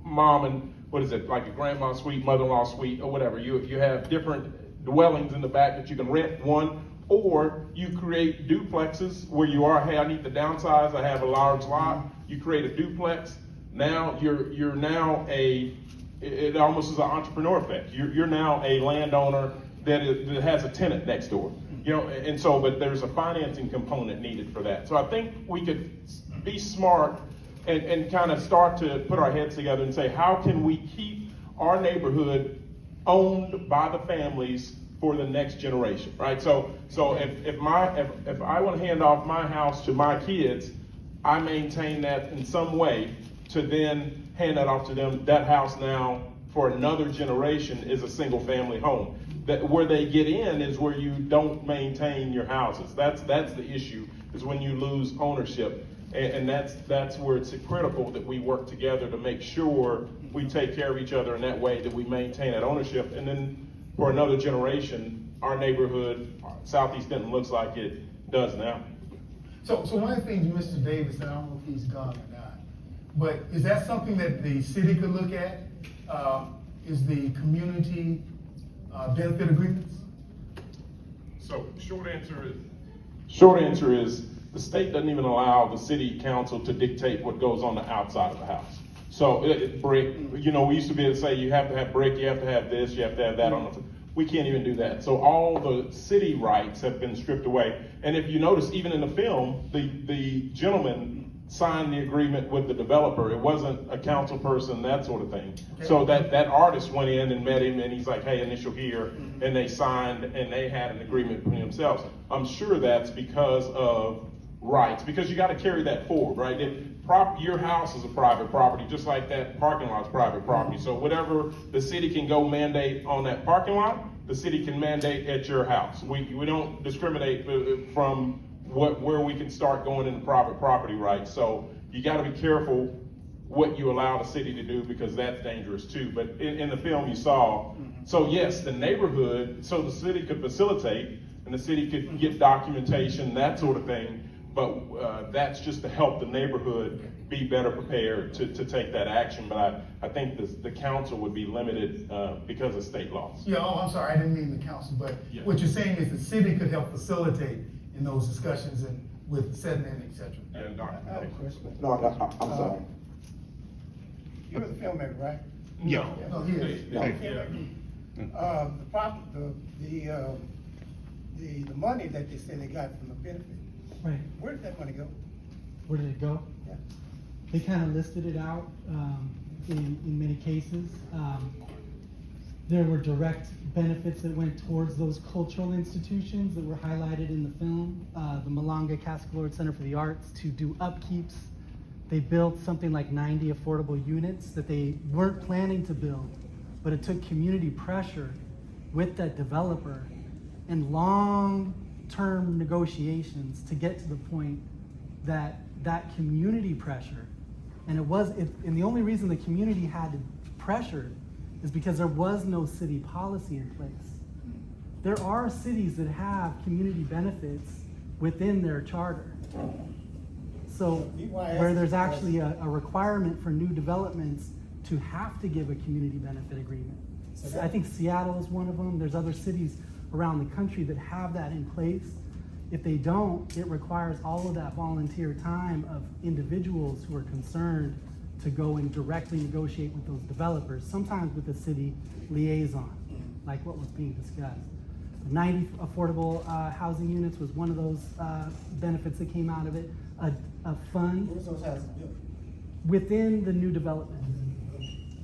Speaker 9: Mom and, what is it, like a grandma suite, mother-in-law suite, or whatever. You have different dwellings in the back that you can rent, one, or you create duplexes where you are, hey, I need to downsize, I have a large lot. You create a duplex. Now you're now it almost is an entrepreneur effect. You're now a landowner that has a tenant next door. And so, but there's a financing component needed for that. So I think we could be smart and kind of start to put our heads together and say, how can we keep our neighborhood owned by the families for the next generation, right? So if I want to hand off my house to my kids, I maintain that in some way to then hand that off to them. That house now for another generation is a single family home. That where they get in is where you don't maintain your houses. That's the issue, is when you lose ownership. And that's where it's critical that we work together to make sure we take care of each other in that way, that we maintain that ownership. And then for another generation, our neighborhood, Southeast Denton, looks like it does now.
Speaker 5: So one of the things Mr. Davis said, I don't know if he's gone or not, but is that something that the city could look at? Is the community benefit agreements?
Speaker 9: So short answer is the state doesn't even allow the city council to dictate what goes on the outside of the house. So brick, we used to be able to say you have to have brick, you have to have this, you have to have that on the. We can't even do that. So all the city rights have been stripped away. And if you notice, even in the film, the gentleman signed the agreement with the developer. It wasn't a council person, that sort of thing. Okay. So that artist went in and met him, and he's like, hey, initial here, and they signed, and they had an agreement between themselves. I'm sure that's because of rights, because you got to carry that forward, right? Your house is a private property, just like that parking lot is private property. So whatever the city can go mandate on that parking lot, the city can mandate at your house. We don't discriminate from where we can start going into private property rights. So you got to be careful what you allow the city to do, because that's dangerous too. But in the film you saw, so yes, the neighborhood, so the city could facilitate and the city could get documentation, that sort of thing. But that's just to help the neighborhood be better prepared to take that action. But I think the council would be limited because of state laws.
Speaker 5: Yeah, I'm sorry, I didn't mean the council, but what you're saying is the city could help facilitate in those discussions and with setting in, et cetera.
Speaker 9: And
Speaker 11: I have a question.
Speaker 8: No, I'm sorry.
Speaker 11: You're the filmmaker, right?
Speaker 9: Yeah.
Speaker 5: No, he is.
Speaker 11: Yeah. The money that they say they got from the benefit,
Speaker 7: Right.
Speaker 11: where did that money go?
Speaker 7: Where did it go?
Speaker 11: Yeah.
Speaker 7: They kind of listed it out in many cases. There were direct benefits that went towards those cultural institutions that were highlighted in the film. The Malanga Cascalord Center for the Arts to do upkeeps. They built something like 90 affordable units that they weren't planning to build, but it took community pressure with that developer and long-term negotiations to get to the point that community pressure, and the only reason the community had to pressure is because there was no city policy in place. There are cities that have community benefits within their charter. So where there's actually a requirement for new developments to have to give a community benefit agreement. I think Seattle is one of them. There's other cities around the country that have that in place. If they don't, it requires all of that volunteer time of individuals who are concerned to go and directly negotiate with those developers, sometimes with the city liaison, like what was being discussed. 90 affordable housing units was one of those benefits that came out of it. A fund
Speaker 11: Where's those houses built?
Speaker 7: within the new development.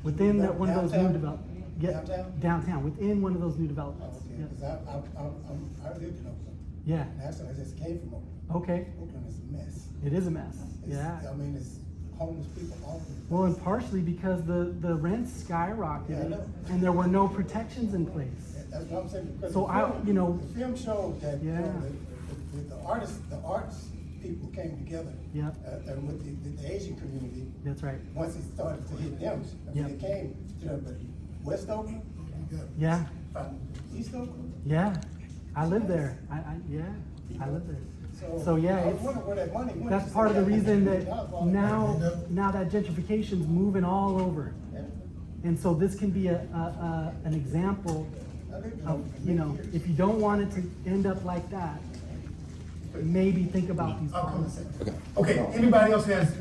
Speaker 7: Within one of those new developments. Yeah, downtown, within one of those new developments.
Speaker 11: Okay,
Speaker 7: Yeah.
Speaker 11: because I lived in Oakland.
Speaker 7: Yeah,
Speaker 11: And actually, I just came from Oakland.
Speaker 7: okay,
Speaker 11: Oakland is a mess.
Speaker 7: it is a mess,
Speaker 11: It's-
Speaker 7: yeah.
Speaker 11: I mean, it's homeless people all over the place.
Speaker 7: Well, and partially because the rents
Speaker 11: Yeah, I
Speaker 7: skyrocketed
Speaker 11: know.
Speaker 7: and there were no protections in place.
Speaker 11: That's what I'm saying, because
Speaker 7: So
Speaker 11: the film showed that,
Speaker 7: Yeah.
Speaker 11: the arts people came together.
Speaker 7: Yep.
Speaker 11: And with the Asian community,
Speaker 7: That's right,
Speaker 11: once it started to hit them, I mean,
Speaker 7: Yep.
Speaker 11: they came, but West Oakland,
Speaker 7: yeah,
Speaker 11: East Oakland.
Speaker 7: yeah, I live there, yeah, I live there. So, yeah,
Speaker 11: I was
Speaker 7: it's,
Speaker 11: wondering where that money went.
Speaker 7: that's part of the reason that now that gentrification's moving all over. And so this can be an example of, if you don't want it to end up like that, maybe think about these
Speaker 5: I'll come and
Speaker 7: policies.
Speaker 5: say. Okay, anybody else has?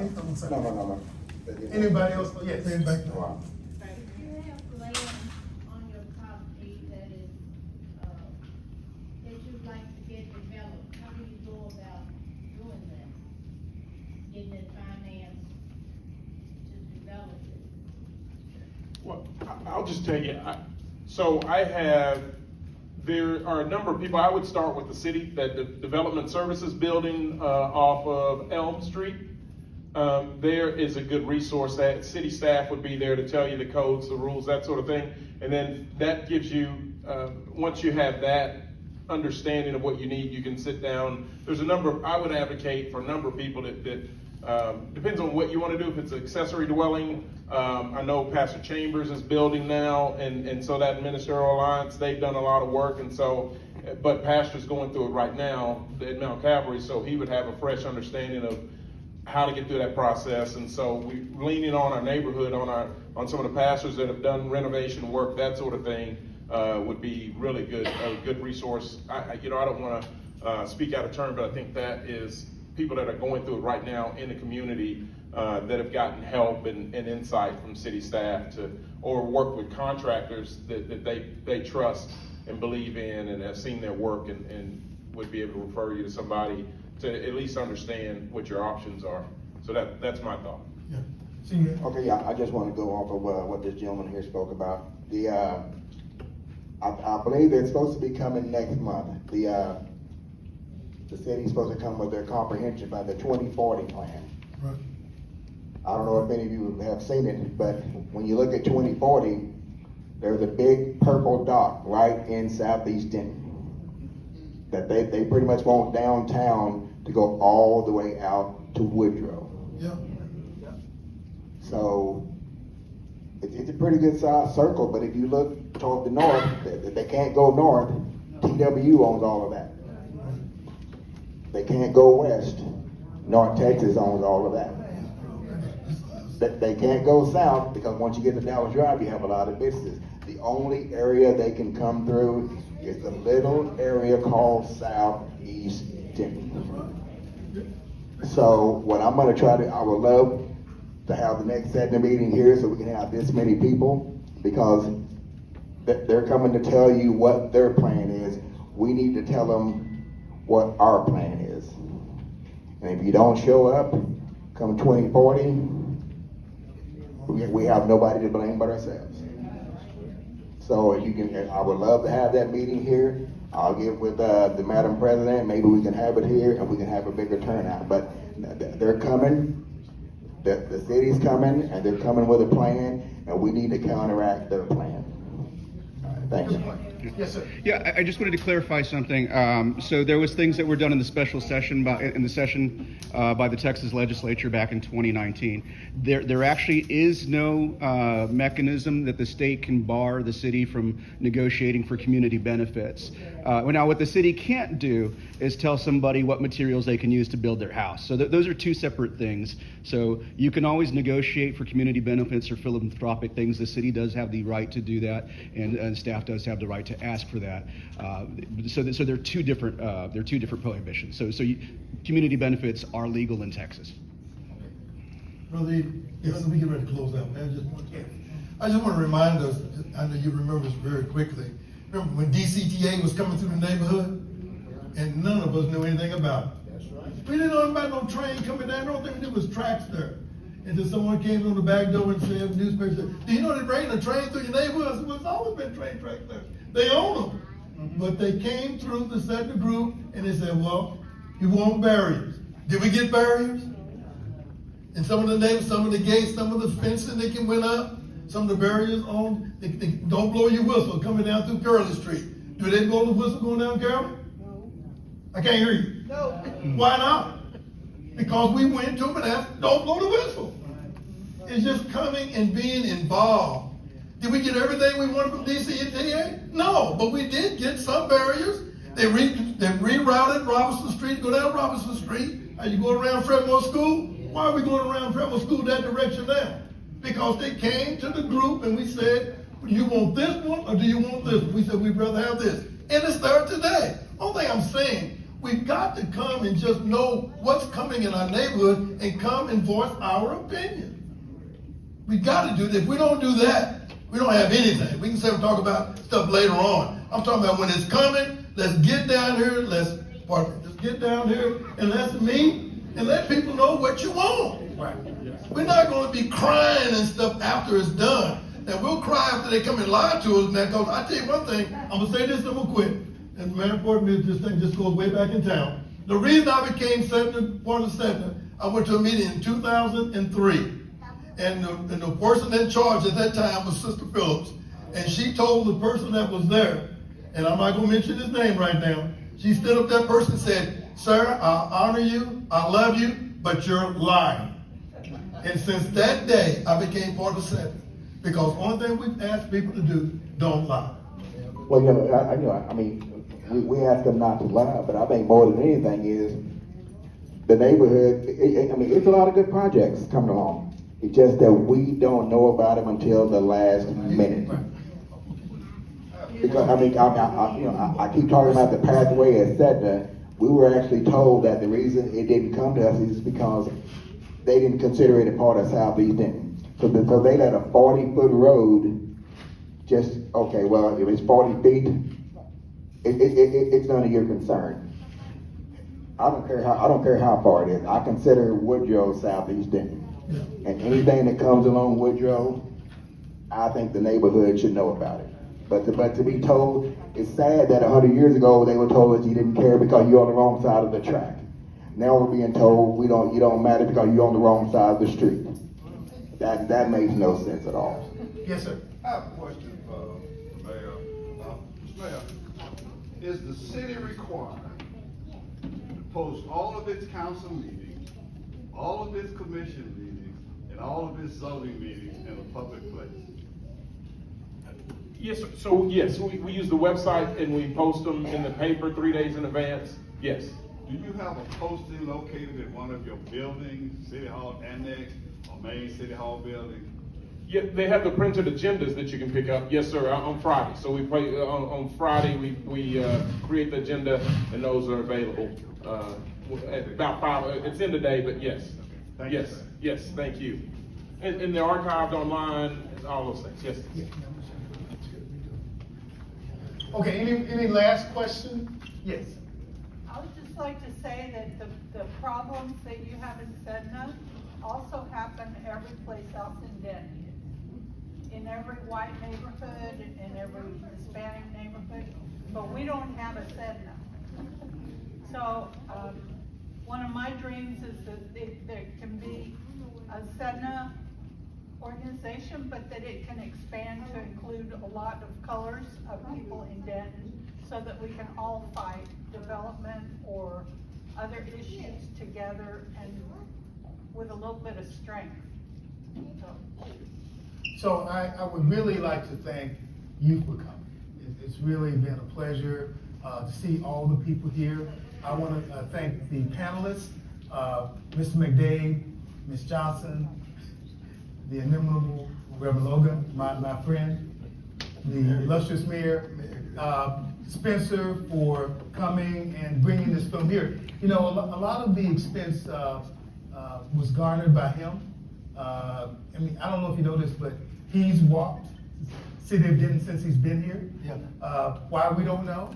Speaker 8: No.
Speaker 5: Anybody else? Yes.
Speaker 1: Stand back.
Speaker 2: Do you have land on your property that is, that you'd like to get developed? How do you go about doing that? Getting it financed to develop it?
Speaker 9: Well, I'll just tell you, there are a number of people. I would start with the city, that the Development Services Building off of Elm Street. There is a good resource. That city staff would be there to tell you the codes, the rules, that sort of thing. And then that gives you, once you have that understanding of what you need, you can sit down. There's I would advocate for a number of people that depends on what you want to do. If it's an accessory dwelling, I know Pastor Chambers is building now, and so that Ministerial Alliance, they've done a lot of work, and so, but Pastor's going through it right now at Mount Calvary, so he would have a fresh understanding of how to get through that process. And so we leaning on our neighborhood, on some of the pastors that have done renovation work, that sort of thing, would be really good, a good resource. I don't want to speak out of turn, but I think that is people that are going through it right now in the community that have gotten help and insight from city staff or work with contractors that they trust and believe in and have seen their work and would be able to refer you to somebody to at least understand what your options are. So that's my thought.
Speaker 1: Yeah. Senior.
Speaker 8: Okay, yeah, I just want to go off of what this gentleman here spoke about. I believe they're supposed to be coming next month. The city's supposed to come with their comprehensive by the 2040 plan.
Speaker 1: Right.
Speaker 8: I don't know if any of you have seen it, but when you look at 2040, there's a big purple dot right in Southeast Denton. That they pretty much want downtown to go all the way out to Woodrow.
Speaker 1: Yeah.
Speaker 8: So it's a pretty good sized circle, but if you look toward the north, they can't go north. TWU owns all of that. They can't go west. North Texas owns all of that. They can't go south because once you get to Dallas Drive, you have a lot of businesses. The only area they can come through is the little area called Southeast Denton. So what I'm going to try to, I would love to have the next SED meeting here so we can have this many people, because they're coming to tell you what their plan is. We need to tell them what our plan is. And if you don't show up, come 2040, we have nobody to blame but ourselves. So if you can, I would love to have that meeting here. I'll get with the Madam President, maybe we can have it here and we can have a bigger turnout. But they're coming, the city's coming, and they're coming with a plan, and we need to counteract their plan. All right, thank you.
Speaker 5: Yes, sir.
Speaker 12: Yeah, I just wanted to clarify something. So there was things that were done in the special session by the Texas legislature back in 2019. There actually is no mechanism that the state can bar the city from negotiating for community benefits. Now, what the city can't do is tell somebody what materials they can use to build their house. So those are two separate things. So you can always negotiate for community benefits or philanthropic things. The city does have the right to do that, and staff does have the right to ask for that. So they're two different prohibitions. So community benefits are legal in Texas.
Speaker 1: Brother Eve, let me get ready to close out, man. I just want to remind us, I know you remember this very quickly. Remember when DCTA was coming through the neighborhood and none of us knew anything about it? That's right. We didn't know about no train coming down, no thing, there was tracks there. until someone came on the back door and said, newspaper said, do you know they're bringing a train through your neighborhood? I said, well, it's always been train tracks there. They own them. But they came through the SED group and they said, well, you want barriers. Did we get barriers? And some of the names, some of the gates, some of the fencing they can went up, some of the barriers on, they don't blow your whistle coming down through Curly Street. Do they blow the whistle going down Curly? No. I can't hear you. No. Why not? Because we went to them and asked, don't blow the whistle. It's just coming and being involved. Did we get everything we wanted from DC and DA? No, but we did get some barriers. They rerouted Robinson Street, go down Robinson Street. You go around Fredmore School. Why are we going around Fredmore School that direction now? Because they came to the group and we said, do you want this one or do you want this one? We said, we'd rather have this. And it's there today. Only thing I'm saying, we've got to come and just know what's coming in our neighborhood and come and voice our opinion. We got to do that. If we don't do that, we don't have anything. We can say we talk about stuff later on. I'm talking about when it's coming, let's get down here, let's get down here and let's meet and let people know what you want. Right. We're not going to be crying and stuff after it's done. And we'll cry after they come and lie to us, man, because I tell you one thing, I'm going to say this and I'm going to quit. And man, important, this thing just goes way back in town. The reason I became part of the Senate, I went to a meeting in 2003. And the person in charge at that time was Sister Phillips. And she told the person that was there, and I'm not going to mention his name right now, she stood up that person and said, sir, I honor you, I love you, but you're lying. And since that day, I became part of the Senate. Because only thing we've asked people to do, don't lie.
Speaker 8: Well, I mean, we ask them not to lie, but I think more than anything is the neighborhood, it's a lot of good projects coming along. It's just that we don't know about them until the last minute. Because, I keep talking about the pathway at SED. We were actually told that the reason it didn't come to us is because they didn't consider it a part of Southeast Denton. So they let a 40-foot road just, okay, well, if it's 40 feet, it's none of your concern. I don't care how far it is. I consider Woodrow Southeast Denton. And anything that comes along Woodrow, I think the neighborhood should know about it. But to be told, it's sad that 100 years ago they were told that you didn't care because you're on the wrong side of the track. Now we're being told you don't matter because you're on the wrong side of the street. That makes no sense at all.
Speaker 1: Yes, sir.
Speaker 15: I have a question for the mayor. Mayor, is the city required to post all of its council meetings, all of its commission meetings, and all of its zoning meetings in a public place?
Speaker 9: Yes, sir. So yes, we use the website and we post them in the paper 3 days in advance. Yes.
Speaker 15: Do you have a posting located in one of your buildings, City Hall Annex or main City Hall building?
Speaker 9: Yeah, they have the printed agendas that you can pick up. Yes, sir. On Friday. So we play on Friday. We create the agenda, and those are available at about 5. It's in the day, but yes.
Speaker 15: Thank
Speaker 9: yes.
Speaker 15: You, sir.
Speaker 9: Yes. Thank you. And they're archived online. All those things. Yes.
Speaker 5: Okay, any last question? Yes.
Speaker 16: I would just like to say that the problems that you have in Sedna also happen every place else in Denton. In every white neighborhood, in every Hispanic neighborhood, but we don't have a Sedna. So one of my dreams is that there can be a Sedna organization, but that it can expand to include a lot of colors of people in Denton, so that we can all fight development or other issues together and with a little bit of strength.
Speaker 5: So I would really like to thank you for coming. It's really been a pleasure to see all the people here. I want to thank the panelists, Mr. McDade, Ms. Johnson, the inimitable Reverend Logan, my friend, the illustrious mayor, Spencer for coming and bringing this film here. You know, a lot of the expense was garnered by him. I don't know if you know this, but he's walked City of Denton since he's been here. Yeah. Why, we don't know.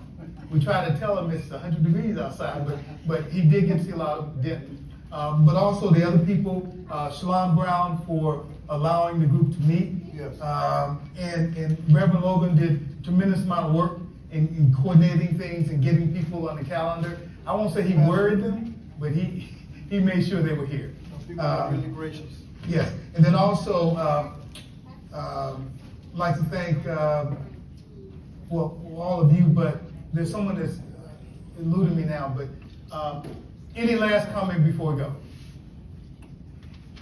Speaker 5: We try to tell him it's 100 degrees outside, but he did get to see a lot of Denton. but also the other people, Shalon Brown for allowing the group to meet.
Speaker 1: Yes.
Speaker 5: And Reverend Logan did tremendous amount of work in coordinating things and getting people on the calendar. I won't say he worried them, but he made sure they were here.
Speaker 1: People are really gracious.
Speaker 5: Yes, and then also, like to thank, well, all of you, but there's someone that's eluding me now, but, any last comment before we go?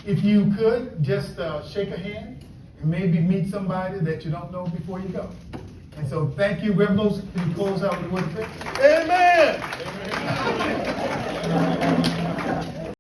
Speaker 5: If you could, just, shake a hand and maybe meet somebody that you don't know before you go. And so, thank you, Reverend, can you close out with a word of prayer?
Speaker 1: Amen.